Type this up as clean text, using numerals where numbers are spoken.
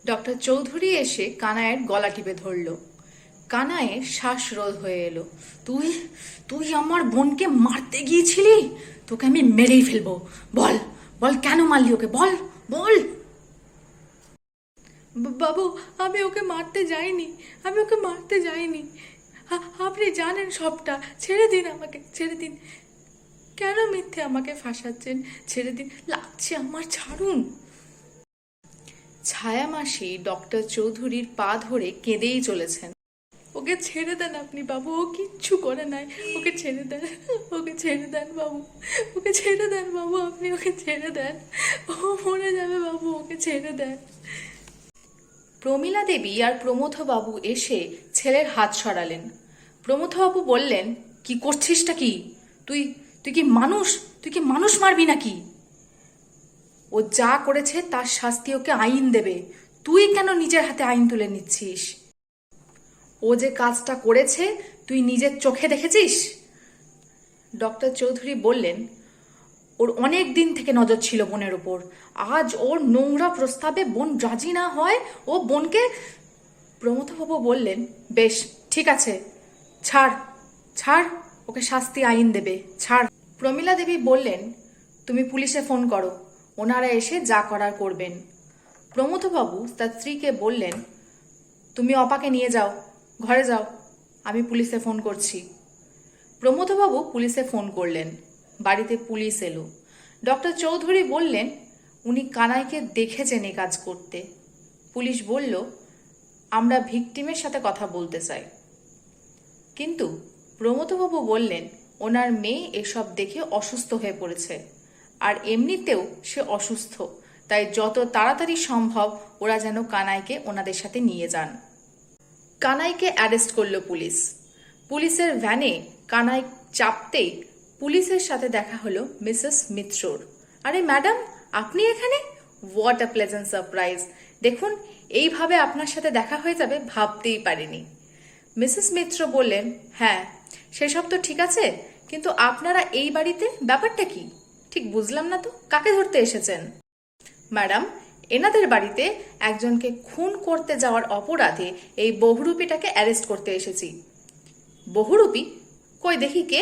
Doctor Chowdhury এসে কানাইয়ের গলা টিপে ধরল। কানাইয়ের শ্বাসরোধ হয়ে এলো। তুই তুই আমার বোনকে মারতে গিয়েছিলি? তোকে আমি মেরেই ফেলবো। বল বল, কেন মারলি ওকে? বল বল। বাবু, আমি ওকে মারতে যাইনি, আমি ওকে মারতে যাইনি। আপনি জানেন সবটা। ছেড়ে দিন আমাকে, ছেড়ে দিন। কেন মিথ্যে আমাকে ফাঁসাচ্ছেন? ছেড়ে দিন, লাগছে আমার, ছাড়ুন। ছায়া মাসি ডক্টর চৌধুরীর পা ধরে কেঁদেই চলেছেন। ওকে ছেড়ে দেন আপনি বাবু, ও কিচ্ছু করে নাই। ওকে ছেড়ে দেন, ওকে ছেড়ে দেন বাবু, ওকে ছেড়ে দেন বাবু, আপনি ওকে ছেড়ে দেন। ও মরে যাবে বাবু, ওকে ছেড়ে দেন। প্রমীলা দেবী আর প্রমথবাবু এসে ছেলের হাত সরালেন। প্রমথবাবু বললেন, কি করছিসটা কি? তুই তুই কি মানুষ? তুই কি মানুষ মারবি নাকি? ও যা করেছে তার শাস্তি ওকে আইন দেবে। তুই কেন নিজের হাতে আইন তুলে নিচ্ছিস? ও যে কাজটা করেছে তুই নিজের চোখে দেখেছিস? ডক্টর চৌধুরী বললেন, ওর অনেক দিন থেকে নজর ছিল বোনের ওপর। আজ ওর নোংরা প্রস্তাবে বোন রাজি না হয়, ও বোনকে। প্রমথবাবু বললেন, বেশ, ঠিক আছে, ছাড় ছাড়, ওকে শাস্তি আইন দেবে, ছাড়। প্রমীলা দেবী বললেন, তুমি পুলিশে ফোন করো, ওনারা এসে যা করার করবেন। প্রমথবাবু তার স্ত্রীকে বললেন, তুমি অপাকে নিয়ে যাও, ঘরে যাও, আমি পুলিশে ফোন করছি। প্রমথবাবু পুলিশে ফোন করলেন। বাড়িতে পুলিশ এলো। ডক্টর চৌধুরী বললেন, উনি কানাইকে দেখেছেন এই কাজ করতে। পুলিশ বলল, আমরা ভিকটিমের সাথে কথা বলতে চাই। কিন্তু প্রমথবাবু বললেন, ওনার মেয়ে এসব দেখে অসুস্থ হয়ে পড়েছে, আর এমনিতেও সে অসুস্থ, তাই যত তাড়াতাড়ি সম্ভব ওরা যেন কানাইকে ওনাদের সাথে নিয়ে যান। কানাইকে অ্যারেস্ট করলো পুলিশ। পুলিশের ভ্যানে কানাই চাপতেই পুলিশের সাথে দেখা হলো মিসেস মিত্রর। আরে ম্যাডাম, আপনি এখানে? What a pleasant surprise! দেখুন, এইভাবে আপনার সাথে দেখা হয়ে যাবে ভাবতেই পারিনি। মিসেস মিত্র বললেন, হ্যাঁ, সেসব তো ঠিক আছে, কিন্তু আপনারা এই বাড়িতে ব্যাপারটা কি? ঠিক বুঝলাম না তো, কাকে ধরতে এসেছেন? ম্যাডাম, এনাদের বাড়িতে একজনকে খুন করতে যাওয়ার অপরাধে এই বহুরূপীটাকে অ্যারেস্ট করতে এসেছি। বহুরূপী? কই দেখি কে?